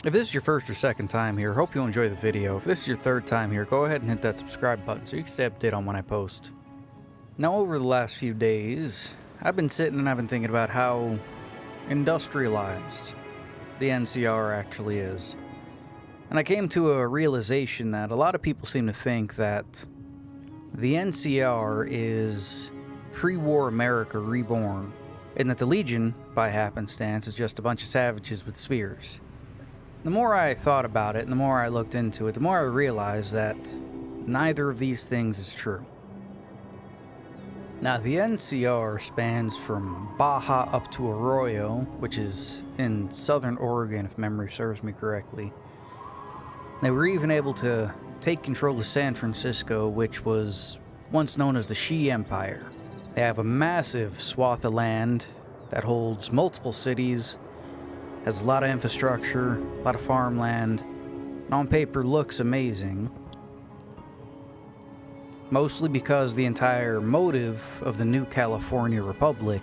If this is your first or second time here, hope you enjoy the video. If this is your third time here, go ahead and hit that subscribe button so you can stay updated on when I post. Now, over the last few days, I've been sitting and I've been thinking about how industrialized the NCR actually is. And I came to a realization that a lot of people seem to think that the NCR is pre-war America reborn, and that the Legion, by happenstance, is just a bunch of savages with spears. The more I thought about it, and the more I looked into it, the more I realized that neither of these things is true. Now, the NCR spans from Baja up to Arroyo, which is in southern Oregon, if memory serves me correctly. They were even able to take control of San Francisco, which was once known as the She Empire. They have a massive swath of land that holds multiple cities, has a lot of infrastructure, a lot of farmland, and on paper looks amazing. Mostly because the entire motive of the new California Republic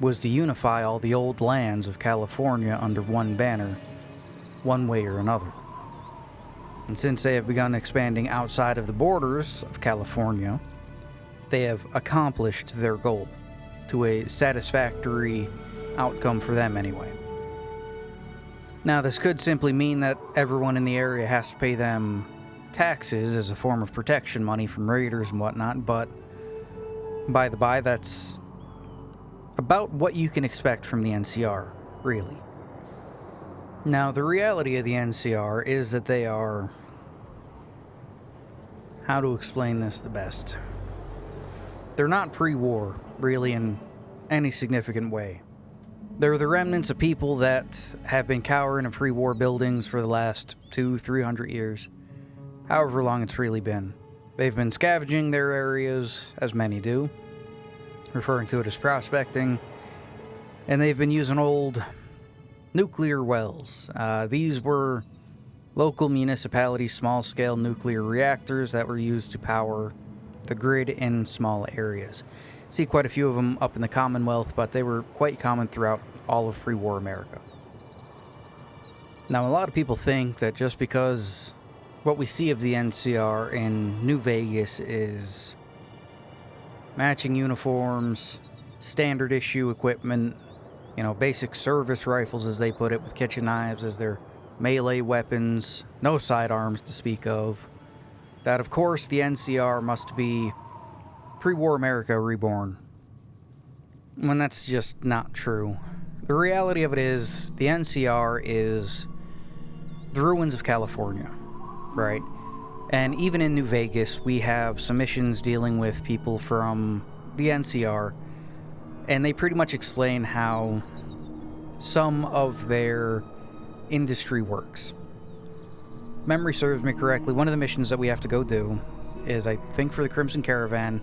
was to unify all the old lands of California under one banner, one way or another. And since they have begun expanding outside of the borders of California, they have accomplished their goal to a satisfactory outcome for them anyway. Now, this could simply mean that everyone in the area has to pay them taxes as a form of protection money from raiders and whatnot, but by the by, that's about what you can expect from the NCR, really. Now, the reality of the NCR is that they are... how to explain this the best? They're not pre-war, really, in any significant way. They're the remnants of people that have been cowering in pre-war buildings for the last 200-300 years. However long it's really been. They've been scavenging their areas, as many do, referring to it as prospecting, and they've been using old nuclear wells. These were local municipalities' small-scale nuclear reactors that were used to power the grid in small areas. See quite a few of them up in the Commonwealth, but they were quite common throughout all of pre-war America. Now, a lot of people think that just because what we see of the NCR in New Vegas is matching uniforms, standard issue equipment, basic service rifles, as they put it, with kitchen knives as their melee weapons, no sidearms to speak of, that of course the NCR must be pre-war America reborn. When that's just not true. The reality of it is, the NCR is the ruins of California, right? And even in New Vegas, we have some missions dealing with people from the NCR, and they pretty much explain how some of their industry works. Memory serves me correctly, one of the missions that we have to go do is, I think, for the Crimson Caravan,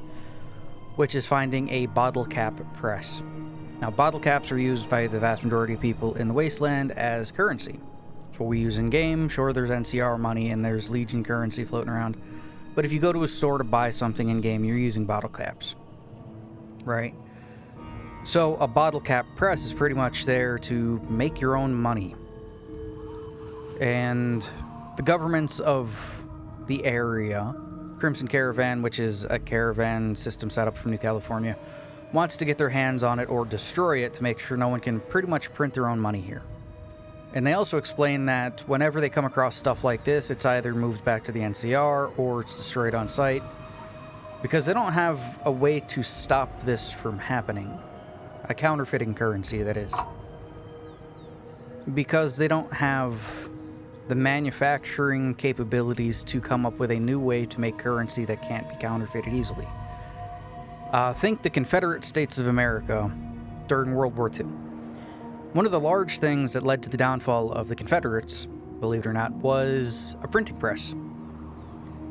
which is finding a bottle cap press. Now, bottle caps are used by the vast majority of people in the Wasteland as currency. It's what we use in-game. Sure, there's NCR money and there's Legion currency floating around, but if you go to a store to buy something in-game, you're using bottle caps, right? So a bottle cap press is pretty much there to make your own money. And the governments of the area, Crimson Caravan, which is a caravan system set up from New California, wants to get their hands on it or destroy it to make sure no one can pretty much print their own money here. And they also explain that whenever they come across stuff like this, it's either moved back to the NCR or it's destroyed on site, because they don't have a way to stop this from happening. A counterfeiting currency, that is. Because they don't have the manufacturing capabilities to come up with a new way to make currency that can't be counterfeited easily. Think the Confederate States of America during World War II. One of the large things that led to the downfall of the Confederates, believe it or not, was a printing press.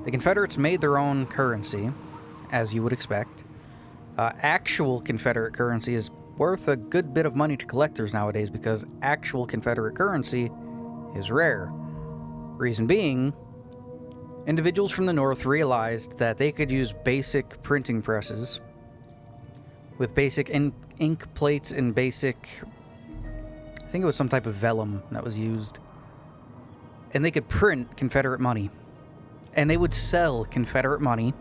The Confederates made their own currency, as you would expect. Actual Confederate currency is worth a good bit of money to collectors nowadays because actual Confederate currency is rare. Reason being, individuals from the North realized that they could use basic printing presses with basic ink plates and basic, I think it was some type of vellum that was used, and they could print Confederate money. And they would sell Confederate money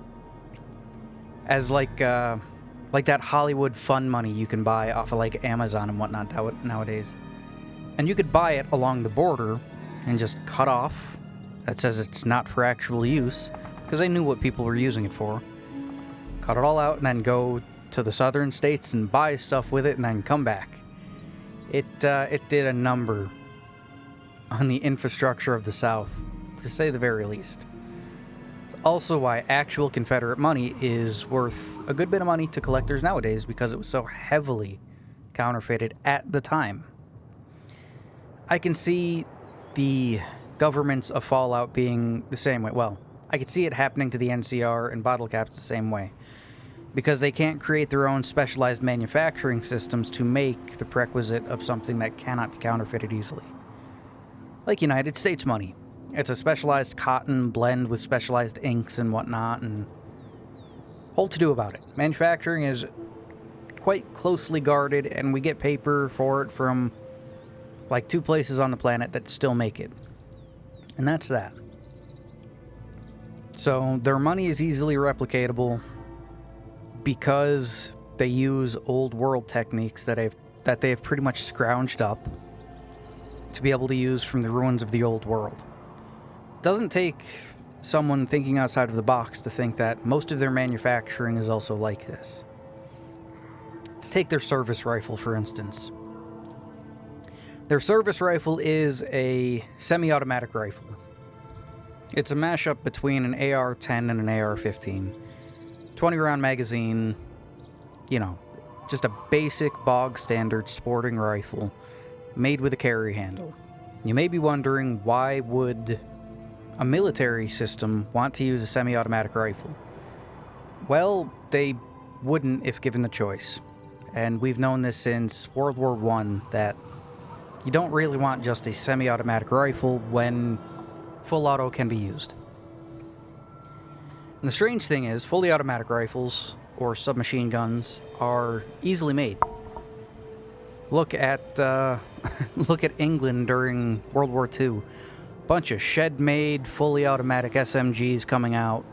as like that Hollywood fun money you can buy off of like Amazon and whatnot nowadays. And you could buy it along the border and just cut off that says it's not for actual use, because they knew what people were using it for. Cut it all out and then go to the southern states and buy stuff with it and then come back. It did a number on the infrastructure of the South, to say the very least. It's also why actual Confederate money is worth a good bit of money to collectors nowadays, because it was so heavily counterfeited at the time. I can see the governments of Fallout being the same way. Well, I could see it happening to the NCR and bottle caps the same way, because they can't create their own specialized manufacturing systems to make the prerequisite of something that cannot be counterfeited easily. Like United States money. It's a specialized cotton blend with specialized inks and whatnot, and whole to-do about it. Manufacturing is quite closely guarded, and we get paper for it from like 2 places on the planet that still make it. And that's that. So their money is easily replicatable because they use old world techniques that they've pretty much scrounged up to be able to use from the ruins of the old world. It doesn't take someone thinking outside of the box to think that most of their manufacturing is also like this. Let's take their service rifle, for instance. Their service rifle is a semi-automatic rifle. It's a mashup between an AR-10 and an AR-15. 20-round magazine, just a basic bog standard sporting rifle made with a carry handle. You may be wondering, why would a military system want to use a semi-automatic rifle? Well, they wouldn't if given the choice. And we've known this since World War I, that you don't really want just a semi-automatic rifle when full auto can be used. And the strange thing is, fully automatic rifles, or submachine guns, are easily made. Look at England during World War II. Bunch of shed-made, fully automatic SMGs coming out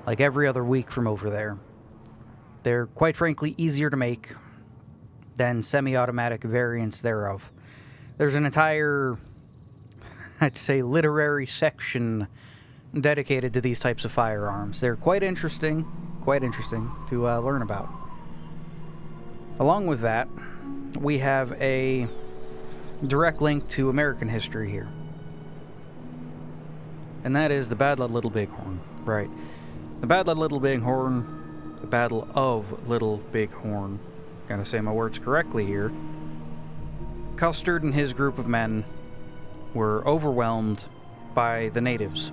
like every other week from over there. They're quite frankly easier to make than semi-automatic variants thereof. There's an entire, I'd say, literary section dedicated to these types of firearms. They're quite interesting to learn about. Along with that, we have a direct link to American history here. And that is the Battle of Little Bighorn. Right. The Battle of Little Bighorn, the Battle of Little Bighorn. Gotta say my words correctly here. Custer and his group of men were overwhelmed by the natives,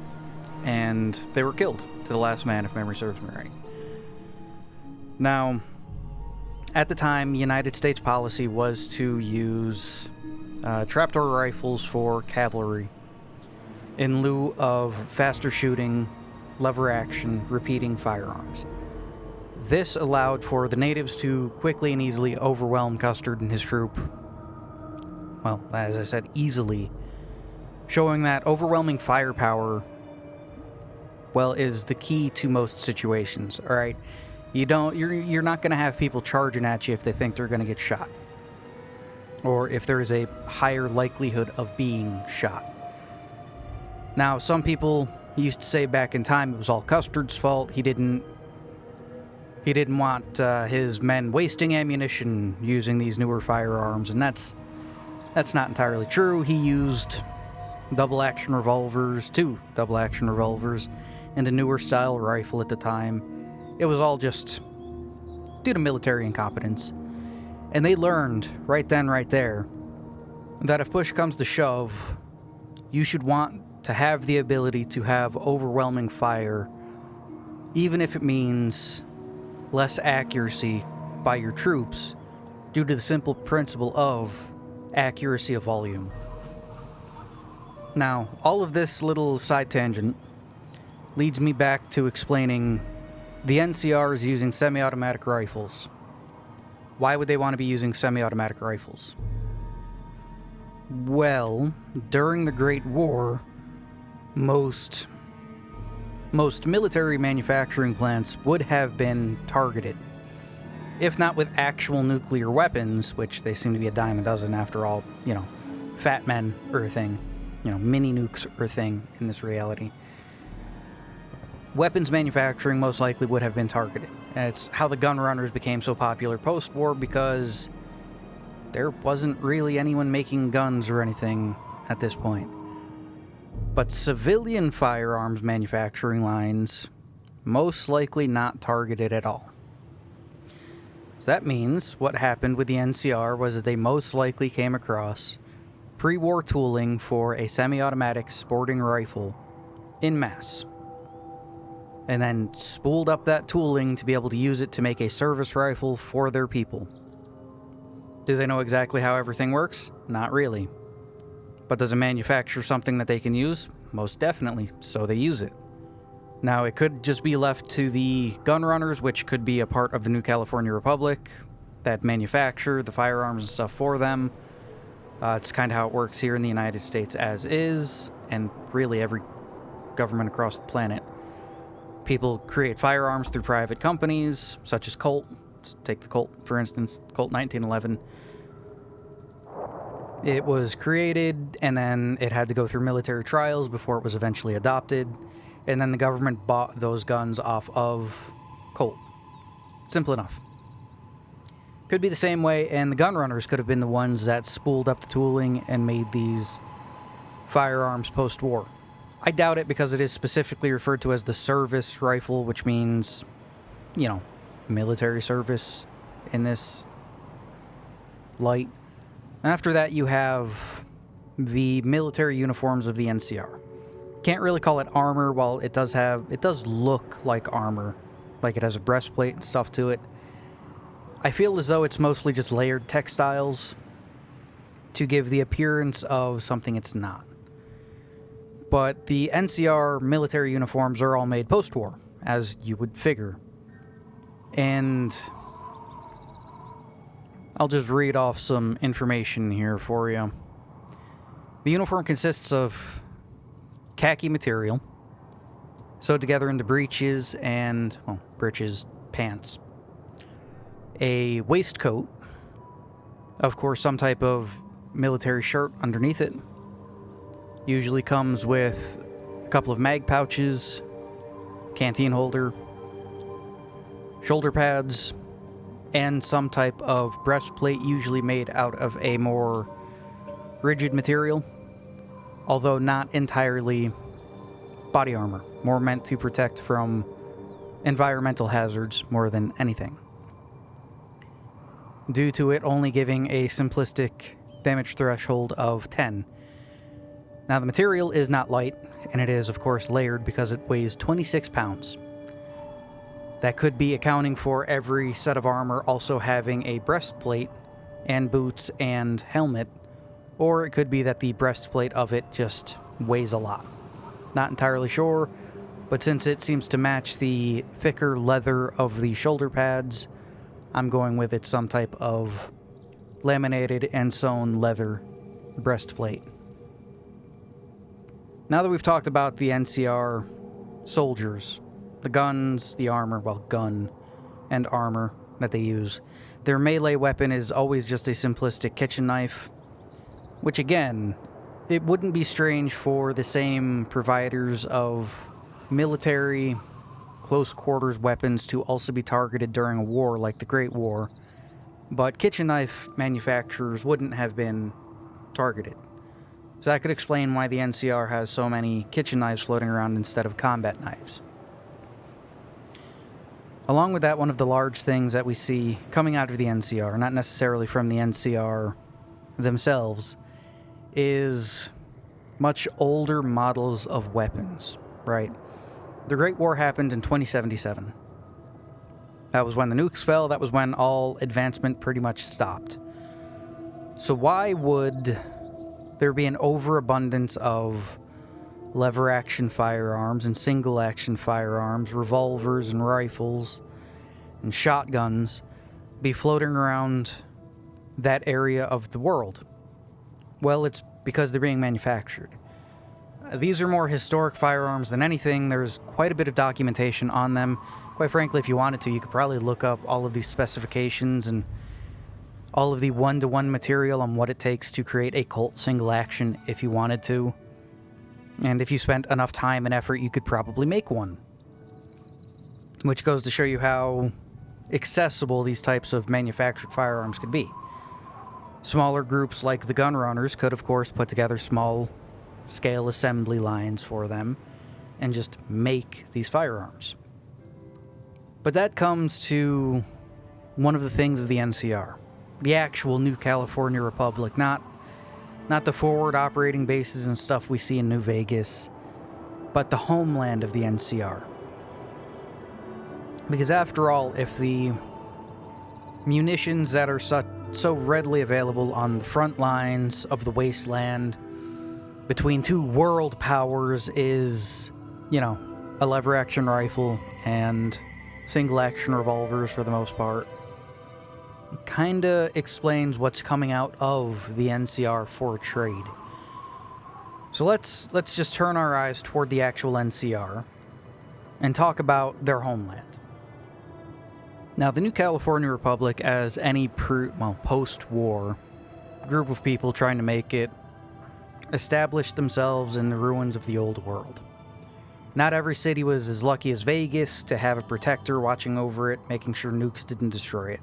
and they were killed to the last man, if memory serves me right. Now, at the time, United States policy was to use trapdoor rifles for cavalry in lieu of faster shooting, lever action, repeating firearms. This allowed for the natives to quickly and easily overwhelm Custer and his troop. Well, as I said, easily. Showing that overwhelming firepower, well, is the key to most situations, alright? You're not going to have people charging at you if they think they're going to get shot. Or if there is a higher likelihood of being shot. Now, some people used to say back in time it was all Custer's fault. He didn't want his men wasting ammunition using these newer firearms, and that's not entirely true. He used two double-action revolvers, and a newer style rifle at the time. It was all just due to military incompetence. And they learned right then, right there, that if push comes to shove, you should want to have the ability to have overwhelming fire, even if it means less accuracy by your troops, due to the simple principle of accuracy of volume. Now, all of this little side tangent leads me back to explaining the NCR is using semi-automatic rifles. Why would they want to be using semi-automatic rifles? Well, during the Great War, most military manufacturing plants would have been targeted. If not with actual nuclear weapons, which they seem to be a dime a dozen after all, fat men are a thing. Mini nukes are a thing in this reality. Weapons manufacturing most likely would have been targeted. It's how the gun runners became so popular post-war, because there wasn't really anyone making guns or anything at this point. But civilian firearms manufacturing lines, most likely not targeted at all. So that means what happened with the NCR was that they most likely came across pre-war tooling for a semi-automatic sporting rifle en masse, and then spooled up that tooling to be able to use it to make a service rifle for their people. Do they know exactly how everything works? Not really. But does it manufacture something that they can use? Most definitely, so they use it. Now, it could just be left to the gun runners, which could be a part of the New California Republic, that manufacture the firearms and stuff for them. It's kind of how it works here in the United States as is, and really every government across the planet. People create firearms through private companies, such as Colt. Let's take the Colt, for instance, Colt 1911. It was created, and then it had to go through military trials before it was eventually adopted, and then the government bought those guns off of Colt. Simple enough. Could be the same way, and the gun runners could have been the ones that spooled up the tooling and made these firearms post-war. I doubt it, because it is specifically referred to as the service rifle, which means, military service in this light. After that, you have the military uniforms of the NCR. Can't really call it armor, while it does look like armor, like it has a breastplate and stuff to it. I feel as though it's mostly just layered textiles to give the appearance of something it's not. But the NCR military uniforms are all made post-war, as you would figure. And I'll just read off some information here for you. The uniform consists of khaki material, sewed together into breeches and, breeches, pants. A waistcoat, of course, some type of military shirt underneath it. Usually comes with a couple of mag pouches, canteen holder, shoulder pads, and some type of breastplate, usually made out of a more rigid material, although not entirely body armor, more meant to protect from environmental hazards more than anything, due to it only giving a simplistic damage threshold of 10. Now, the material is not light, and it is, of course, layered because it weighs 26 pounds. That could be accounting for every set of armor also having a breastplate and boots and helmet, or it could be that the breastplate of it just weighs a lot. Not entirely sure, but since it seems to match the thicker leather of the shoulder pads, I'm going with it some type of laminated and sewn leather breastplate. Now that we've talked about the NCR soldiers, the guns, the armor, gun and armor that they use, their melee weapon is always just a simplistic kitchen knife, which again, it wouldn't be strange for the same providers of military close quarters weapons to also be targeted during a war like the Great War, but kitchen knife manufacturers wouldn't have been targeted. So that could explain why the NCR has so many kitchen knives floating around instead of combat knives. Along with that, one of the large things that we see coming out of the NCR, not necessarily from the NCR themselves, is much older models of weapons, right? The Great War happened in 2077. That was when the nukes fell. That was when all advancement pretty much stopped. So why would there be an overabundance of lever-action firearms and single-action firearms, revolvers and rifles and shotguns be floating around that area of the world? Well, it's because they're being manufactured. These are more historic firearms than anything. There's quite a bit of documentation on them. Quite frankly, if you wanted to, you could probably look up all of these specifications and all of the one-to-one material on what it takes to create a Colt single action if you wanted to. And if you spent enough time and effort, you could probably make one. Which goes to show you how accessible these types of manufactured firearms could be. Smaller groups like the gun runners could, of course, put together small-scale assembly lines for them and just make these firearms. But that comes to one of the things of the NCR. The actual New California Republic, not the forward operating bases and stuff we see in New Vegas, but the homeland of the NCR. Because after all, if the munitions that are so readily available on the front lines of the wasteland between two world powers is, a lever-action rifle and single-action revolvers for the most part, kinda explains what's coming out of the NCR for trade. So let's just turn our eyes toward the actual NCR and talk about their homeland. Now, the New California Republic, as any post-war group of people trying to make it, established themselves in the ruins of the old world. Not every city was as lucky as Vegas to have a protector watching over it, making sure nukes didn't destroy it.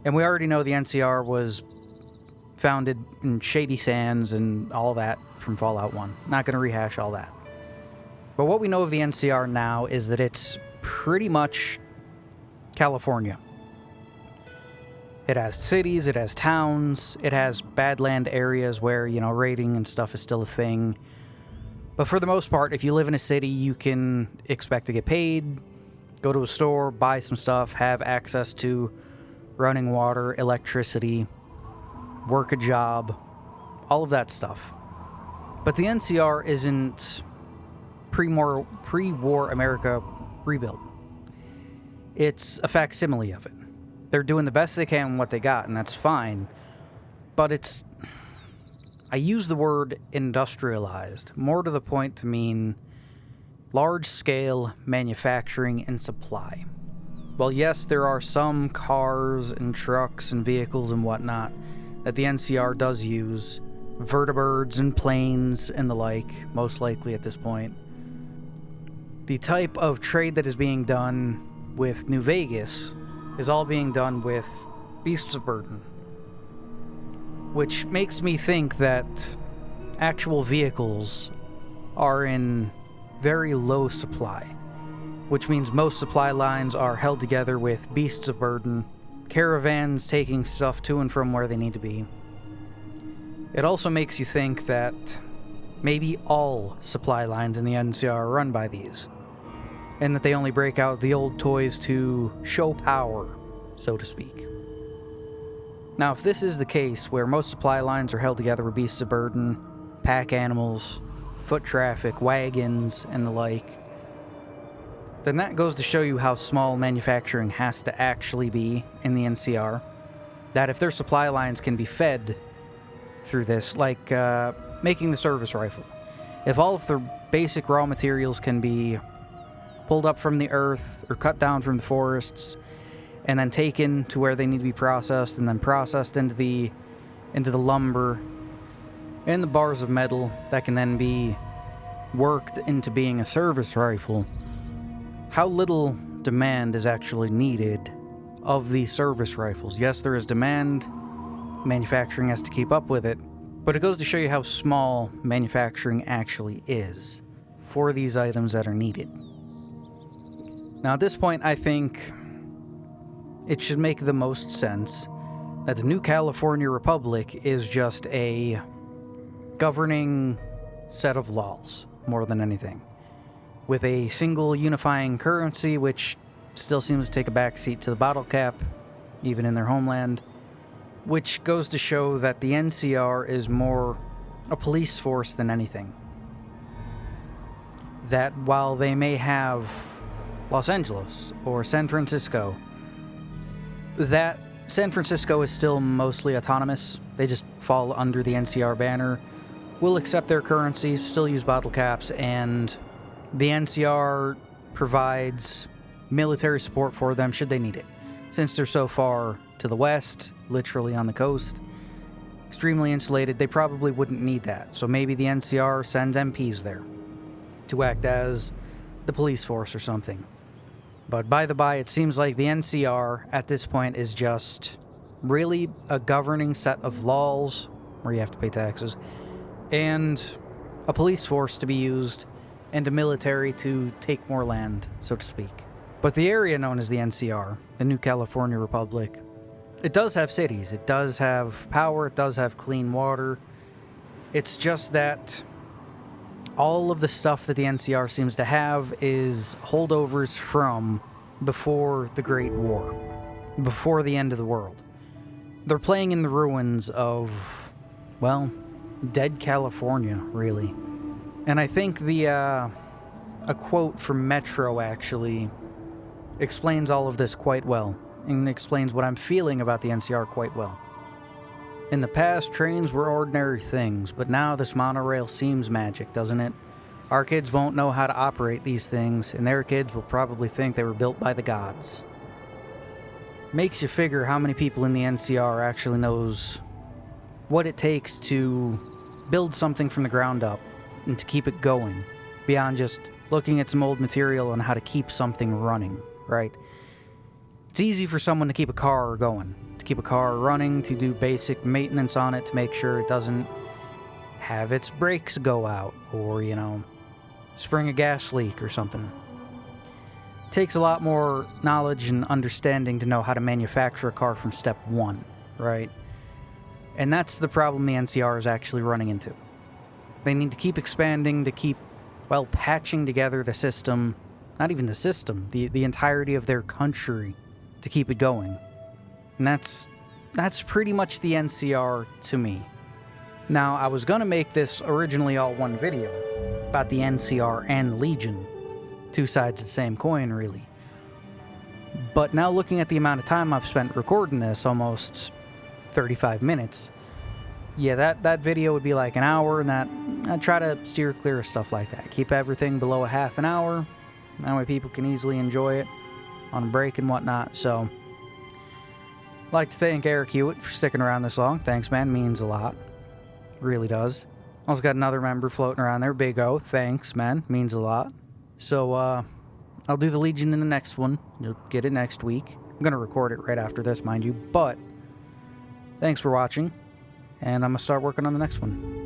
And we already know the NCR was founded in shady sands and all that from Fallout 1. Not going to rehash all that. But what we know of the NCR now is that it's pretty much California. It has cities, it has towns, it has badland areas where, raiding and stuff is still a thing. But for the most part, if you live in a city, you can expect to get paid, go to a store, buy some stuff, have access to running water, electricity, work a job, all of that stuff. But the NCR isn't pre-war America rebuilt. It's a facsimile of it. They're doing the best they can with what they got, and that's fine. But I use the word industrialized, more to the point to mean large-scale manufacturing and supply. Well, yes, there are some cars and trucks and vehicles and whatnot that the NCR does use, vertibirds and planes and the like, most likely at this point. The type of trade that is being done with New Vegas is all being done with beasts of burden, which makes me think that actual vehicles are in very low supply, which means most supply lines are held together with beasts of burden, caravans taking stuff to and from where they need to be. It also makes you think that maybe all supply lines in the NCR are run by these, and that they only break out the old toys to show power, so to speak. Now, if this is the case, where most supply lines are held together with beasts of burden, pack animals, foot traffic, wagons, and the like, then that goes to show you how small manufacturing has to actually be in the NCR. That if their supply lines can be fed through this, like making the service rifle, if all of the basic raw materials can be pulled up from the earth or cut down from the forests and then taken to where they need to be processed and then processed into the lumber and the bars of metal that can then be worked into being a service rifle, how little demand is actually needed of these service rifles. Yes, there is demand. Manufacturing has to keep up with it. But it goes to show you how small manufacturing actually is for these items that are needed. Now, at this point, I think it should make the most sense that the New California Republic is just a governing set of laws, more than anything, with a single unifying currency, which still seems to take a backseat to the bottle cap, even in their homeland, which goes to show that the NCR is more a police force than anything. That while they may have Los Angeles or San Francisco, that San Francisco is still mostly autonomous. They just fall under the NCR banner, will accept their currency, still use bottle caps, and the NCR provides military support for them should they need it. Since they're so far to the west, literally on the coast, extremely insulated, they probably wouldn't need that. So maybe the NCR sends MPs there to act as the police force or something. But by the by, it seems like the NCR at this point is just really a governing set of laws where you have to pay taxes, and a police force to be used, and a military to take more land, so to speak. But the area known as the NCR, the New California Republic, it does have cities, it does have power, it does have clean water. It's just that all of the stuff that the NCR seems to have is holdovers from before the Great War, before the end of the world. They're playing in the ruins of, well, dead California, really. And I think a quote from Metro actually explains all of this quite well, and explains what I'm feeling about the NCR quite well. In the past, trains were ordinary things, but now this monorail seems magic, doesn't it? Our kids won't know how to operate these things, and their kids will probably think they were built by the gods. Makes you figure how many people in the NCR actually knows what it takes to build something from the ground up and to keep it going, beyond just looking at some old material on how to keep something running, right? It's easy for someone to keep a car going, to keep a car running, to do basic maintenance on it, to make sure it doesn't have its brakes go out, or, spring a gas leak or something. It takes a lot more knowledge and understanding to know how to manufacture a car from step one, right? And that's the problem the NCR is actually running into. They need to keep expanding, to keep, patching together the system, not even the system, the entirety of their country, to keep it going. And that's pretty much the NCR to me. Now, I was going to make this originally all one video about the NCR and the Legion. Two sides of the same coin, really. But now looking at the amount of time I've spent recording this, almost 35 minutes, yeah, that video would be like an hour, and I try to steer clear of stuff like that. Keep everything below a half an hour. That way people can easily enjoy it on a break and whatnot. So, I'd like to thank Eric Hewitt for sticking around this long. Thanks, man. Means a lot. Really does. Also got another member floating around there, Big O. Thanks, man. Means a lot. So, I'll do the Legion in the next one. You'll get it next week. I'm going to record it right after this, mind you. But, thanks for watching. And I'm going to start working on the next one.